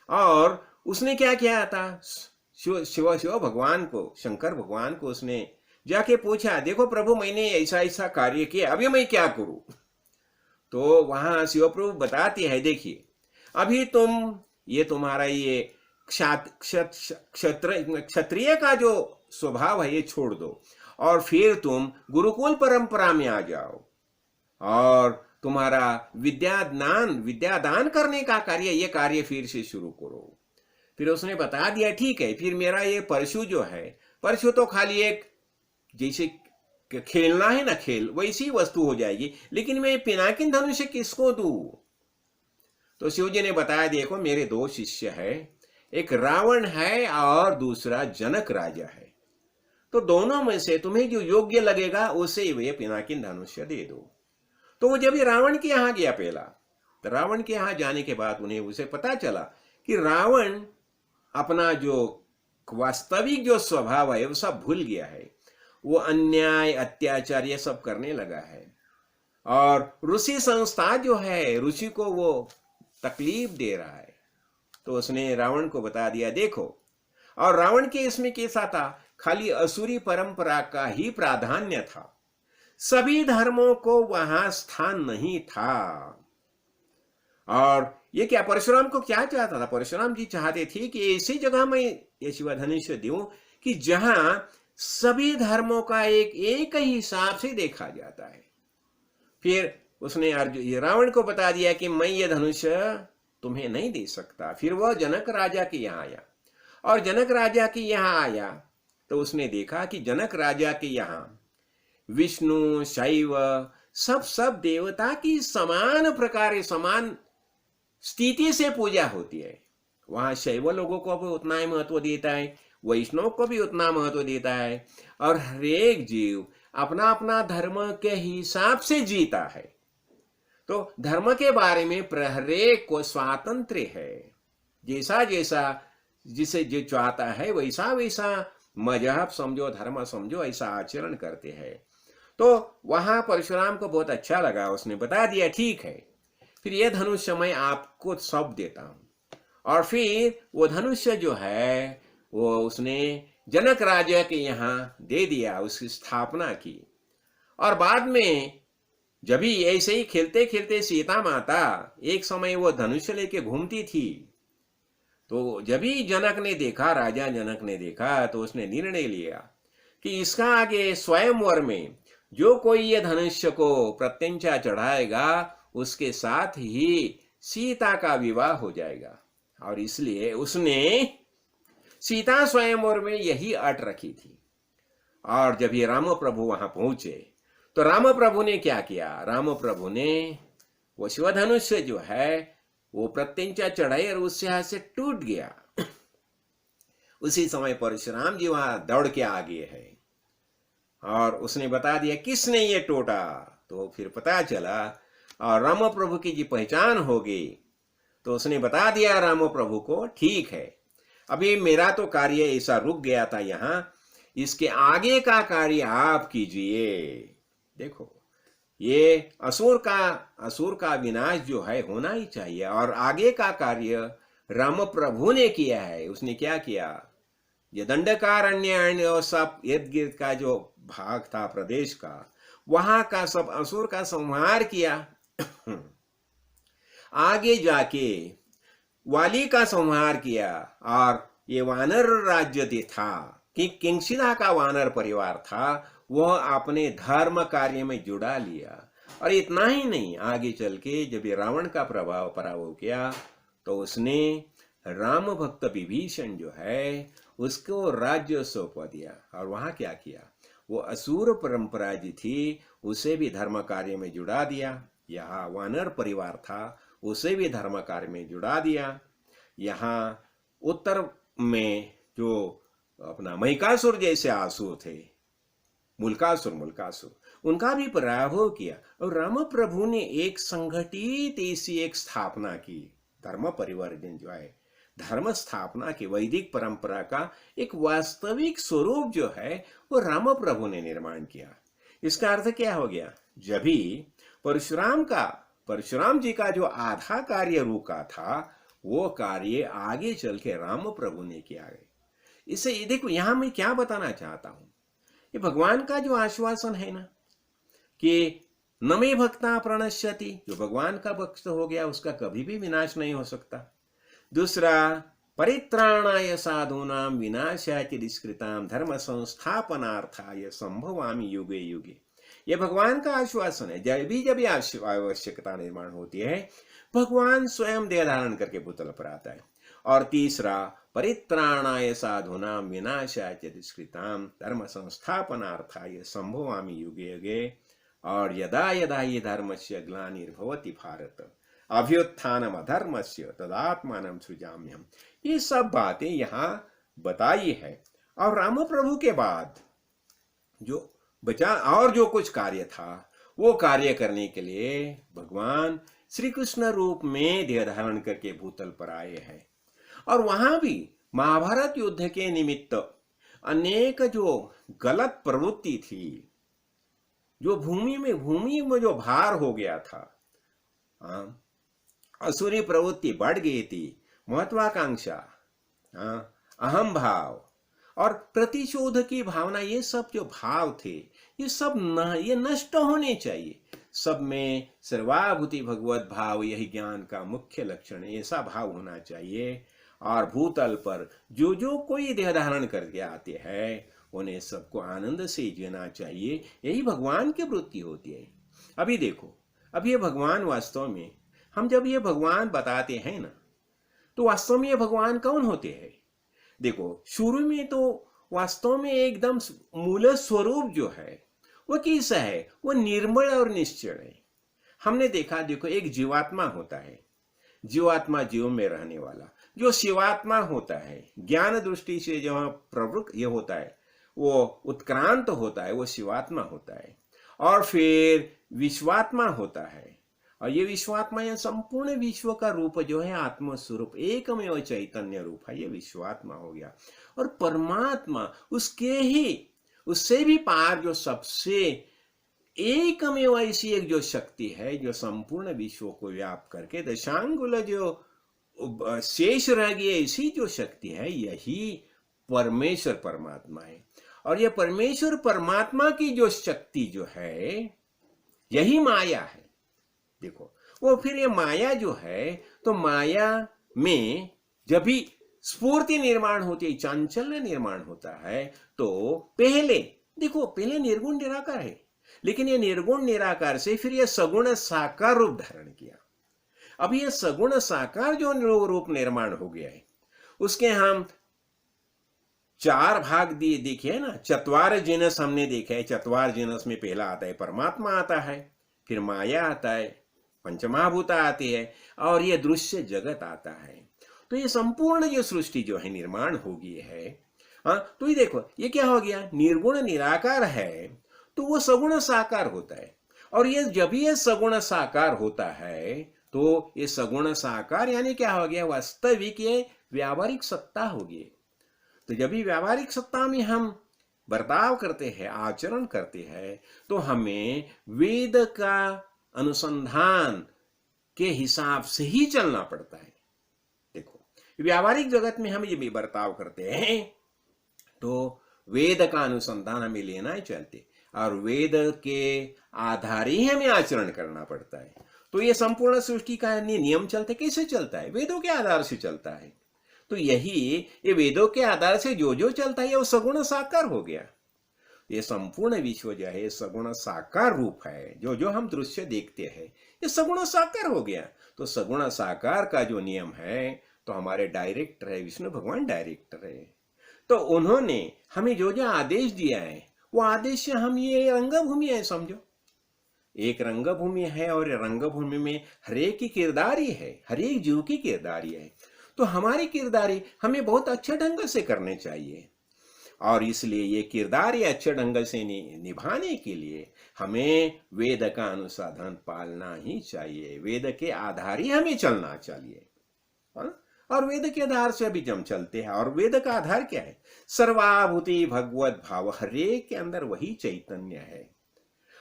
और उसने क्या किया था? शिव भगवान को, शंकर भगवान को उसने जाके पूछा, देखो प्रभु, मैंने ऐसा कार्य किया, अभी मैं क्या करूं? तो वहां शिव प्रभु बताते हैं, देखिए अभी तुम्हारा ये क्षत्रिय का जो स्वभाव है ये छोड़ दो, और फिर तुम गुरुकुल परंपरा में आ जाओ, और तुम्हारा विद्यादान करने का कार्य, ये कार्य फिर से शुरू करो। फिर उसने बता दिया, ठीक है, फिर मेरा ये परशु जो है, परशु तो खाली एक जैसे खेलना है ना, खेल वैसी वस्तु हो जाएगी, लेकिन मैं पिनाकिन धनुष किसको दूं? तो शिवजी ने बताया, देखो मेरे 2 शिष्य है, एक रावण है और दूसरा जनक राजा है, तो दोनों में से तुम्हें जो योग्य लगेगा उसे वे पिनाकिन धनुष दे दो। तो वो जब रावण के यहां गया पहला, तो रावण के यहां जाने के बाद उसे पता चला कि रावण अपना जो वास्तविक जो स्वभाव है वो सब भूल गया है। वो अन्याय, अत्याचार ये सब करने लगा है, और ऋषि संस्था जो है, ऋषि को वो तकलीफ दे रहा है। तो उसने रावण को बता दिया, देखो, और रावण के इसमें कैसा था, खाली असुरी परंपरा का ही प्राधान्य था। सभी धर्मों को वहां स्थान नहीं था। और ये क्या परशुराम को क्या चाहता था? परशुराम जी चाहते थे कि ऐसी जगह में ये शिव धनुष्य दूं कि जहां सभी धर्मों का एक ही हिसाब से देखा जाता है। फिर उसने अर्जुन रावण को बता दिया कि मैं ये धनुष्य तुम्हें नहीं दे सकता। फिर वह जनक राजा के यहाँ आया, और जनक राजा के यहाँ आया तो उसने देखा कि जनक राजा के यहाँ विष्णु शैव सब देवता की समान प्रकार समान स्थिति से पूजा होती है। वहां शैव लोगों को भी उतना ही महत्व देता है, वैष्णव को भी उतना महत्व देता है, और हरेक जीव अपना अपना धर्म के हिसाब से जीता है। तो धर्म के बारे में हरेक को स्वातंत्र्य है, जैसा जैसा जिसे जो चाहता है वैसा वैसा मजहब समझो, धर्म समझो, ऐसा आचरण करते हैं। तो वहां परशुराम को बहुत अच्छा लगा, उसने बता दिया ठीक है, फिर यह धनुष्य मैं आपको सब देता हूं। और फिर वो धनुष्य जो है वो उसने जनक राजा के यहाँ दे दिया, उसकी स्थापना की। और बाद में जब भी ऐसे ही खेलते खेलते सीता माता एक समय वो धनुष्य लेके घूमती थी, तो जब भी जनक ने देखा, राजा जनक ने देखा, तो उसने निर्णय लिया कि इसका आगे स्वयंवर में जो कोई ये धनुष्य को प्रत्यंचा चढ़ाएगा उसके साथ ही सीता का विवाह हो जाएगा। और इसलिए उसने सीता स्वयंवर में यही अट रखी थी। और जब ये राम प्रभु वहां पहुंचे तो राम प्रभु ने क्या किया? राम प्रभु ने वो शिवधनुष्य जो है वो प्रत्यंचा चढ़ाई और उससे हाथ से टूट गया। उसी समय परशुराम जी वहां दौड़ के आ गए हैं और उसने बता दिया किसने ये टूटा। तो फिर पता चला और राम प्रभु की जी पहचान हो गई। तो उसने बता दिया राम प्रभु को, ठीक है, अभी मेरा तो कार्य ऐसा रुक गया था यहाँ, इसके आगे का कार्य आप कीजिए। देखो ये असुर का विनाश जो है होना ही चाहिए, और आगे का कार्य राम प्रभु ने किया है। उसने क्या किया? ये दंडकारण्य और सब इर्द गिर्द का जो भाग था प्रदेश का, वहां का सब असुर का संहार किया। आगे जाके वाली का संहार किया, और ये वानर राज्य था कि किंगशिला का वानर परिवार था, वह अपने धर्म कार्य में जुड़ा लिया। और इतना ही नहीं, आगे चल के जब ये रावण का पराभव किया तो उसने राम भक्त विभीषण जो है उसको राज्य सौंप दिया। और वहां क्या किया? वो असुर परंपरा जी थी उसे भी धर्म कार्य में जुड़ा दिया। यहाँ वानर परिवार था उसे भी धर्म कार्य में जुड़ा दिया। यहाँ उत्तर में जो अपना महिकासुर जैसे आसुर थे, मुल्कासुर, उनका भी पराभव किया। और राम प्रभु ने एक संगठित ऐसी एक स्थापना की, धर्म परिवर्तन जो है, धर्म स्थापना की, वैदिक परंपरा का एक वास्तविक स्वरूप जो है वो राम प्रभु ने निर्माण किया। इसका अर्थ क्या हो गया? जब भी परशुराम जी का जो आधा कार्य रुका था वो कार्य आगे चल के राम प्रभु ने किया है। इसे देखो, यहां मैं क्या बताना चाहता हूं, ये भगवान का जो आश्वासन है ना कि न मे भक्ता प्रणश्यति, जो भगवान का भक्त हो गया उसका कभी भी विनाश नहीं हो सकता। दूसरा, परित्राणाय साधूनां विनाशाय दुष्कृतां धर्म संस्थापनार्थाय संभवामि युगे युगे। यह भगवान का आश्वासन है। जब भी आवश्यकता निर्माण होती है भगवान स्वयं देह धारण करके भूतल पर आता है। और तीसरा, परित्राणाय साधूनां विनाशाय दुष्कृतां धर्म संस्थापनार्थाय संभवामि युगे युगे। और यदा यदा हि धर्मस्य ग्लानिर्भवति भारत अभ्युत्थानम अधर्मस्य तदात्मानं सृजाम्यहम्। ये सब बातें यहाँ बताई है। और राम प्रभु के बाद जो बचा और जो कुछ कार्य था वो कार्य करने के लिए भगवान श्री कृष्ण रूप में देह धारण करके भूतल पर आए हैं। और वहां भी महाभारत युद्ध के निमित्त अनेक जो गलत प्रवृत्ति थी, जो भूमि में जो भार हो गया था, असुरी प्रवृत्ति बढ़ गई थी, महत्वाकांक्षा, अहम भाव और प्रतिशोध की भावना, ये सब जो भाव थे ये सब न, ये नष्ट होने चाहिए। सब में सर्वाभूति भगवत भाव, यही ज्ञान का मुख्य लक्षण है। ऐसा भाव होना चाहिए। और भूतल पर जो जो कोई देह धारण करके आते हैं उन्हें सबको आनंद से जीना चाहिए। यही भगवान की वृत्ति होती है। अभी देखो, अब ये भगवान वास्तव में, हम जब ये भगवान बताते हैं ना, तो वास्तव में ये भगवान कौन होते हैं? देखो, शुरू में तो वास्तव में एकदम मूल स्वरूप जो है वो कैसा है? वो निर्मल और निश्चल है। हमने देखा, देखो, एक जीवात्मा होता है, जीवात्मा जीव में रहने वाला। जो शिवात्मा होता है, ज्ञान दृष्टि से जो प्रवृत्त ये होता है, वो उत्क्रांत होता है, वो शिवात्मा होता है। और फिर विश्वात्मा होता है, और ये विश्वात्मा, यह संपूर्ण विश्व का रूप जो है आत्म स्वरूप एकमेव चैतन्य रूप है, ये विश्वात्मा हो गया। और परमात्मा उसके ही, उससे भी पार जो सबसे एकमेव ऐसी एक जो शक्ति है जो संपूर्ण विश्व को व्याप्त करके दशांगुल जो शेष रह गई, ऐसी जो शक्ति है, यही परमेश्वर परमात्मा है। और यह परमेश्वर परमात्मा की जो शक्ति जो है, यही माया है। देखो, वो फिर ये माया जो है, तो माया में जब भी स्फूर्ति निर्माण होती है, चांचल्य निर्माण होता है, तो पहले देखो, पहले निर्गुण निराकार है, लेकिन ये निर्गुण निराकार से फिर ये सगुण साकार रूप धारण किया। अब ये सगुण साकार जो रूप निर्माण हो गया है, उसके हम 4 भाग दिए देखे ना। चतवार जिनस हमने देखा है। चतवार जिनस में पहला आता है परमात्मा आता है, फिर माया आता है, पंचमहाभूता आती है, और ये दृश्य जगत आता है। तो ये संपूर्ण जो सृष्टि जो है निर्माण हो गई है। हाँ, तो ये देखो, ये क्या हो गया? निर्गुण निराकार है, तो वो सगुण साकार होता है। और ये जब ये सगुण साकार होता है, तो ये सगुण साकार यानी क्या हो गया? वास्तविक ये व्यावहारिक सत्ता होगी। तो जब भी व्यावहारिक सत्ता में हम बर्ताव करते हैं, आचरण करते हैं, तो हमें वेद का अनुसंधान के हिसाब से ही चलना पड़ता है। देखो, व्यावहारिक जगत में हम ये भी बर्ताव करते हैं, तो वेद का अनुसंधान हमें लेना ही चलते, और वेद के आधार ही हमें आचरण करना पड़ता है। तो ये संपूर्ण सृष्टि का नियम चलते कैसे चलता है? वेदों के आधार से चलता है। तो यही ये वेदों के आधार से जो जो चलता है वो सगुण साकार हो गया। ये संपूर्ण विश्व जो है सगुण साकार रूप है। जो जो हम दृश्य देखते हैं ये सगुण साकार हो गया। तो सगुण साकार का जो नियम है, तो हमारे डायरेक्टर है विष्णु भगवान, डायरेक्टर है। तो उन्होंने हमें जो जो आदेश दिया है, वो आदेश हम, ये रंगभूमि है समझो, एक रंगभूमि है, और रंगभूमि में हरेक की किरदारी है, हरेक जीव की किरदारी है। तो हमारी किरदारी हमें बहुत अच्छे ढंग से करने चाहिए, और इसलिए ये किरदारी अच्छे ढंग से निभाने के लिए हमें वेद का अनुसाधन पालना ही चाहिए। वेद के आधार ही हमें चलना चाहिए। और वेद के आधार से अभी हम चलते हैं। और वेद का आधार क्या है? सर्वाभूति भगवत भाव, हरेक के अंदर वही चैतन्य है,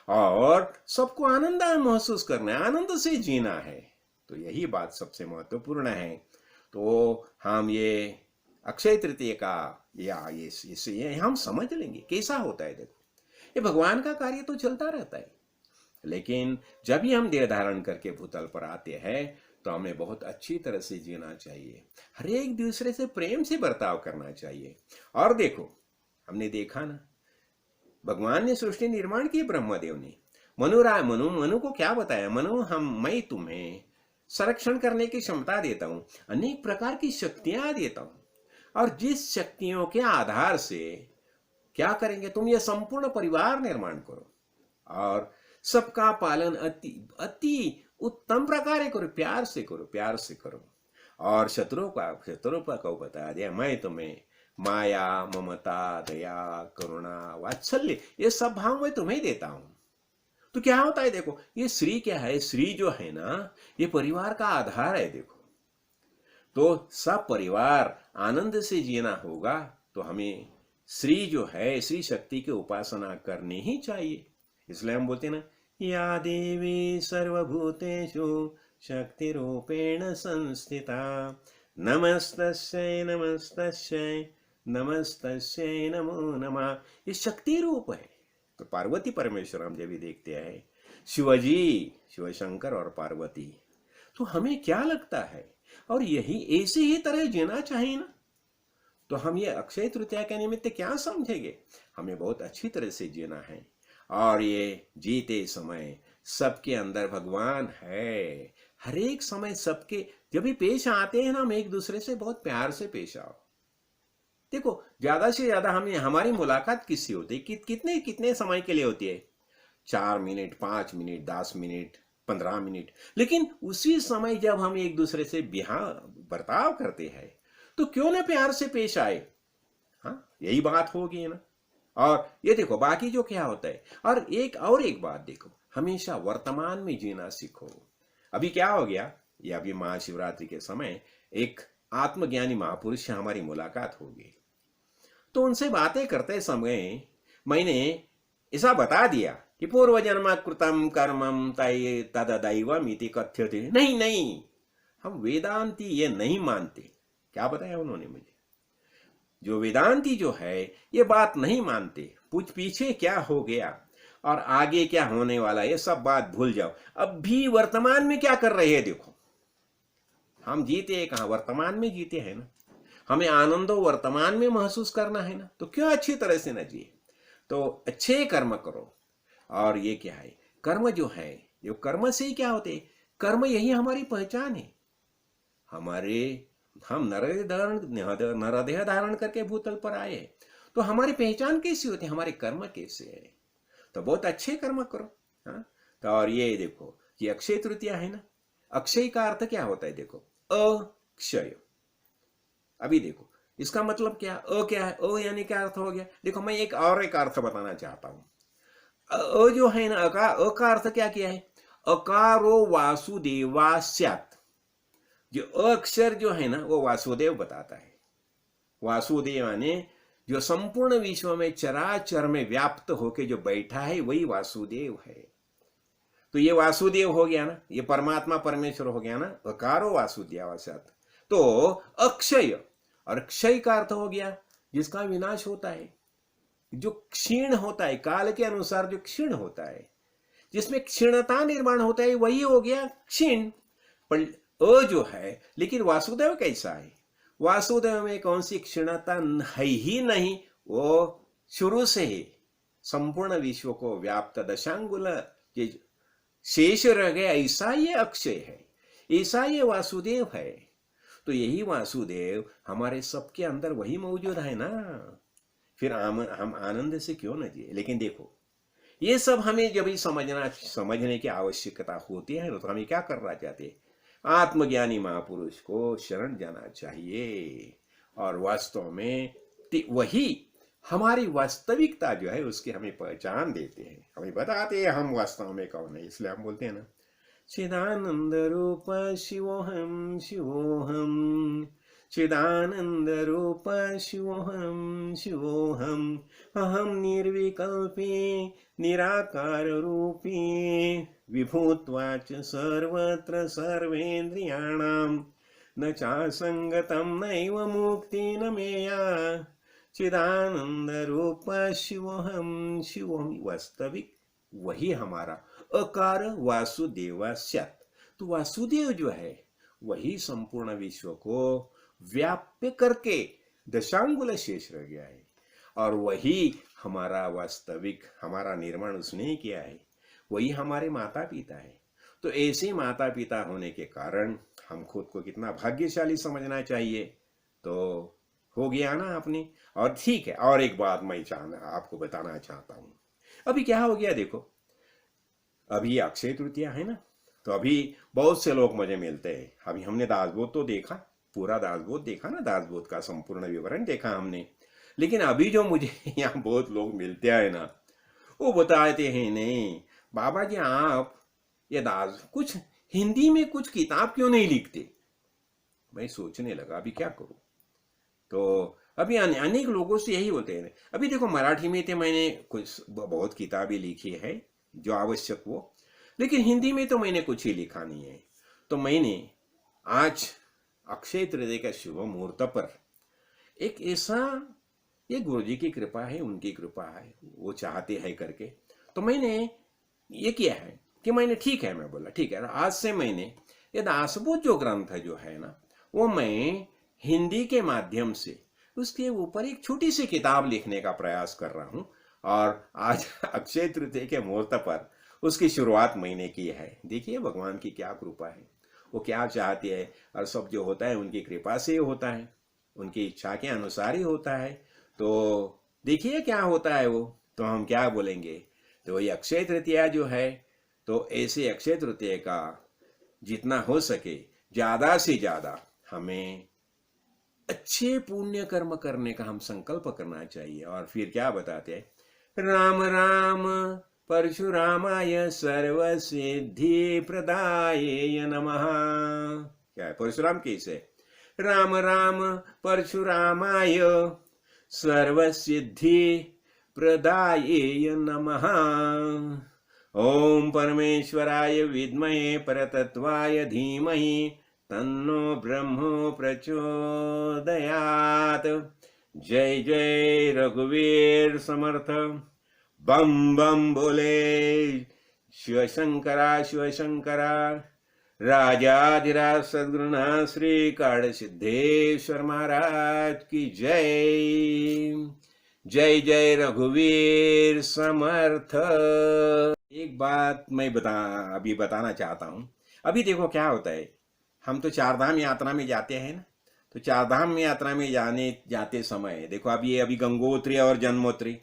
और सबको आनंद महसूस करना है, आनंद से जीना है। तो यही बात सबसे महत्वपूर्ण है। तो हम ये अक्षय तृतीय का या ये हम समझ लेंगे कैसा होता है। देखो, ये भगवान का कार्य तो चलता रहता है, लेकिन जब भी हम देह धारण करके भूतल पर आते हैं, तो हमें बहुत अच्छी तरह से जीना चाहिए, हर एक दूसरे से प्रेम से बर्ताव करना चाहिए। और देखो, हमने देखा ना, भगवान ने सृष्टि निर्माण की, ब्रह्मदेव ने। मनु को क्या बताया? मैं तुम्हें संरक्षण करने की क्षमता देता हूं, अनेक प्रकार की शक्तियां देता हूं, और जिस शक्तियों के आधार से क्या करेंगे, तुम ये संपूर्ण परिवार निर्माण करो, और सबका पालन अति अति उत्तम प्रकार करो, प्यार से करो, प्यार से करो। और शत्रुओं को बता दिया, मैं तुम्हें माया, ममता, दया, करुणा, वात्सल्य, ये सब भाव मैं तुम्हें देता हूं। तो क्या होता है? देखो, ये श्री क्या है? श्री जो है ना, ये परिवार का आधार है। देखो, तो सब परिवार आनंद से जीना होगा, तो हमें श्री जो है, श्री शक्ति की उपासना करनी ही चाहिए। इसलिए हम बोलते हैं ना, या देवी सर्वभूतेषु शक्ति रूपेण संस्थिता, नमस्तस्यै नमस्तस्यै नमस्तस्यै नमो नमः। ये शक्ति रूप है। तो पार्वती परमेश्वर हम जब भी देखते हैं, शिवजी, शिव शंकर और पार्वती, तो हमें क्या लगता है, और यही ऐसे ही तरह जीना चाहिए ना। तो हम ये अक्षय तृतीया के निमित्त क्या समझेंगे, हमें बहुत अच्छी तरह से जीना है। और ये जीते समय सबके अंदर भगवान है, हर एक समय सबके जब भी पेश आते हैं ना, हम एक दूसरे से बहुत प्यार से पेश आओ। देखो, ज्यादा से ज्यादा हमें हमारी मुलाकात किससे होती है, कितने कितने समय के लिए होती है, 4 मिनट, 5 मिनट, 10 मिनट, 15 मिनट। लेकिन उसी समय जब हम एक दूसरे से बर्ताव करते हैं, तो क्यों ना प्यार से पेश आए। हाँ, यही बात होगी ना। और ये देखो, बाकी जो क्या होता है, और एक बात देखो, हमेशा वर्तमान में जीना सीखो। अभी क्या हो गया, ये अभी महाशिवरात्रि के समय एक आत्मज्ञानी महापुरुष से हमारी मुलाकात होगी। तो उनसे बातें करते समय मैंने ऐसा बता दिया कि पूर्व जन्म कृतम कर्मम तदैवम इति कथ्यते। नहीं नहीं, हम वेदांती ये नहीं मानते। क्या बताया उन्होंने मुझे, जो वेदांती जो है ये बात नहीं मानते, पीछे क्या हो गया और आगे क्या होने वाला, ये सब बात भूल जाओ, अब भी वर्तमान में क्या कर रहे हैं देखो। हम जीते हैं कहाँ, वर्तमान में जीते हैं ना। हमें आनंदो वर्तमान में महसूस करना है ना, तो क्यों अच्छी तरह से न जिए। तो अच्छे कर्म करो। और ये क्या है, कर्म जो है, जो कर्म से ही क्या होते, कर्म यही हमारी पहचान है। हम नरदेह धारण करके भूतल पर आए, तो हमारी पहचान कैसी होती है, हमारे कर्म कैसे है। तो बहुत अच्छे कर्म करो। हाँ, तो और ये देखो, ये अक्षय तृतीया है ना। अक्षय का अर्थ क्या होता है देखो, अक्षय। अभी देखो इसका मतलब क्या, क्या है, यानी क्या अर्थ हो गया। देखो, मैं एक अर्थ बताना चाहता हूं। जो है ना, का अर्थ क्या किया है, अकारो वासुदेवा स्यात्। जो अक्षर जो है ना, वो वासुदेव बताता है। वासुदेव यानी जो संपूर्ण विश्व में चराचर में व्याप्त होके जो बैठा है, वही वासुदेव है। तो ये वासुदेव हो गया ना, ये परमात्मा परमेश्वर हो गया ना, अकारो वासुदेव स्यात्। तो अक्षय, और क्षय का अर्थ हो गया जिसका विनाश होता है, जो क्षीण होता है, काल के अनुसार जो क्षीण होता है, जिसमें क्षीणता निर्माण होता है, वही हो गया क्षीण। पर जो है, लेकिन वासुदेव कैसा है, वासुदेव में कौन सी क्षीणता है ही नहीं, वो शुरू से ही संपूर्ण विश्व को व्याप्त दशांगुल शेष रह गया, ऐसा ये अक्षय है, ऐसा ये वासुदेव है। तो यही वासुदेव हमारे सबके अंदर वही मौजूद है ना, फिर हम आनंद से क्यों न जिए। लेकिन देखो, ये सब हमें जब ही समझने की आवश्यकता होती है, तो हमें क्या करना चाहते, आत्मज्ञानी महापुरुष को शरण जाना चाहिए। और वास्तव में वही हमारी वास्तविकता जो है, उसकी हमें पहचान देते हैं, हमें बताते हैं हम वास्तव में कौन है। इसलिए हम बोलते हैं ना, चिदानंद रूप शिवोहम शिवोहम, चिदानंद रूप शिवोहम शिवोहम, अहम निर्विकल्पे निराकार रूपी, विभूत्वाच सर्वत्र सर्वेन्द्रियाणां, न चासंगतं नैव मुक्तिर्न मेया, चिदानंद रूप शिवोहम शिवोहम। वास्तविक वही हमारा अकार वासुदेवा स्यात्। तो वासुदेव जो है, वही संपूर्ण विश्व को व्याप्य करके दशांगुल शेष रह गया है, और वही हमारा वास्तविक, हमारा निर्माण उसने ही किया है, वही हमारे माता पिता है। तो ऐसे माता पिता होने के कारण हम खुद को कितना भाग्यशाली समझना चाहिए। तो हो गया ना अपनी। और ठीक है, और एक बात मैं आपको बताना चाहता हूं। अभी क्या हो गया देखो, अभी अक्षय तृतीया है ना, तो अभी बहुत से लोग मुझे मिलते हैं। अभी हमने दासबोध तो देखा, पूरा दासबोध देखा ना, दासबोध का संपूर्ण विवरण देखा हमने। लेकिन अभी जो मुझे यहाँ बहुत लोग मिलते हैं ना, वो बताते हैं, नहीं बाबा जी आप ये दास कुछ हिंदी में कुछ किताब क्यों नहीं लिखते। मैं सोचने लगा अभी क्या करूं। तो अभी अनेक लोगों से यही बोलते हैं। अभी देखो, मराठी में तो मैंने कुछ बहुत किताबें लिखी है जो आवश्यक हो, लेकिन हिंदी में तो मैंने कुछ ही लिखा नहीं है। तो मैंने आज अक्षय तृतीया के शुभ मुहूर्त पर एक ऐसा ये गुरु जी की कृपा है, उनकी कृपा है, वो चाहते हैं करके। तो मैंने ये किया है कि मैंने ठीक है, मैं बोला ठीक है, आज से मैंने ये दासबोध जो ग्रंथ जो है ना, वो मैं हिंदी के माध्यम से उसके ऊपर एक छोटी सी किताब लिखने का प्रयास कर रहा हूँ। और आज अक्षय तृतीया के मुहूर्त पर उसकी शुरुआत मैंने की है। देखिए भगवान की क्या कृपा है, वो क्या चाहते हैं, और सब जो होता है उनकी कृपा से होता है, उनकी इच्छा के अनुसार ही होता है। तो देखिए क्या होता है वो, तो हम क्या बोलेंगे। तो ये अक्षय तृतीया जो है, तो ऐसे अक्षय तृतीया का जितना हो सके ज्यादा से ज्यादा हमें अच्छे पुण्य कर्म करने का हम संकल्प करना चाहिए। और फिर क्या बताते हैं, राम राम परशुरामाय सर्व सिद्धि प्रदाय नमः। क्या है परशुराम कैसे, राम राम परशुरामाय सर्व सिद्धि प्रदाय नमः। ओम परमेश्वराय विद्महे परतत्वाय धीमहि तन्नो ब्रह्मो प्रचोदयात्। जय जय रघुवीर समर्थ। बम बम बोले शिव शंकरा शिव शंकरा। राजाधिराज सद्गुरुनाथ श्री काड़ सिद्धेश्वर महाराज की जय। जय जय रघुवीर समर्थ। एक बात मैं अभी बताना चाहता हूँ। अभी देखो क्या होता है, हम तो चारधाम यात्रा में जाते हैं ना, तो चारधाम यात्रा में जाते समय देखो, अभी गंगोत्री और जन्मोत्री,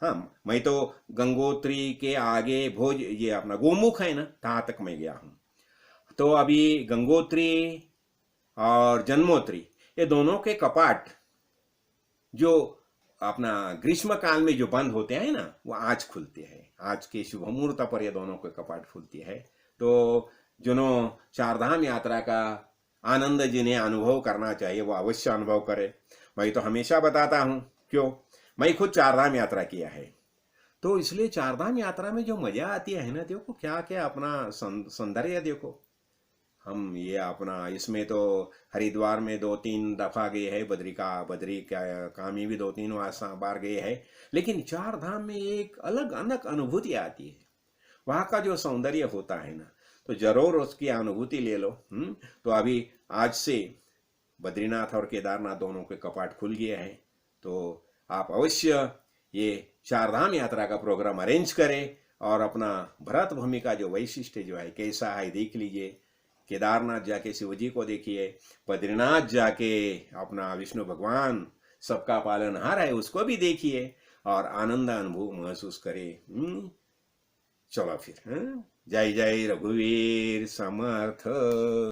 हाँ मैं तो गंगोत्री के आगे भोज ये अपना गोमुख है ना, तहाँ तक मैं गया हूँ। तो अभी गंगोत्री और जन्मोत्री ये दोनों के कपाट जो अपना ग्रीष्म काल में जो बंद होते हैं ना, वो आज खुलते हैं। आज के शुभ मुहूर्त पर ये दोनों के कपाट खुलते हैं। तो जिन्हों चारधाम यात्रा का आनंद जिन्हें अनुभव करना चाहिए वो अवश्य अनुभव करे। मैं तो हमेशा बताता हूँ, क्यों, मैं खुद चारधाम यात्रा किया है, तो इसलिए चारधाम यात्रा में जो मजा आती है ना, देखो क्या क्या अपना सौंदर्य देखो। हम ये अपना इसमें तो हरिद्वार में 2-3 दफा गए हैं, बद्री कामी भी 2-3 बार गए हैं, लेकिन चार धाम में एक अलग अलग अनुभूति आती है। वहाँ का जो सौंदर्य होता है ना, तो जरूर उसकी अनुभूति ले लो। तो अभी आज से बद्रीनाथ और केदारनाथ दोनों के कपाट खुल गए हैं, तो आप अवश्य ये चारधाम यात्रा का प्रोग्राम अरेंज करें और अपना भरत भूमि का जो वैशिष्ट्य जो है कैसा है देख लीजिए। केदारनाथ जाके शिवजी को देखिए, बद्रीनाथ जाके अपना विष्णु भगवान सबका पालनहार है उसको भी देखिए और आनंद अनुभव महसूस करें। चलो फिर, जय जय रघुवीर समर्थ।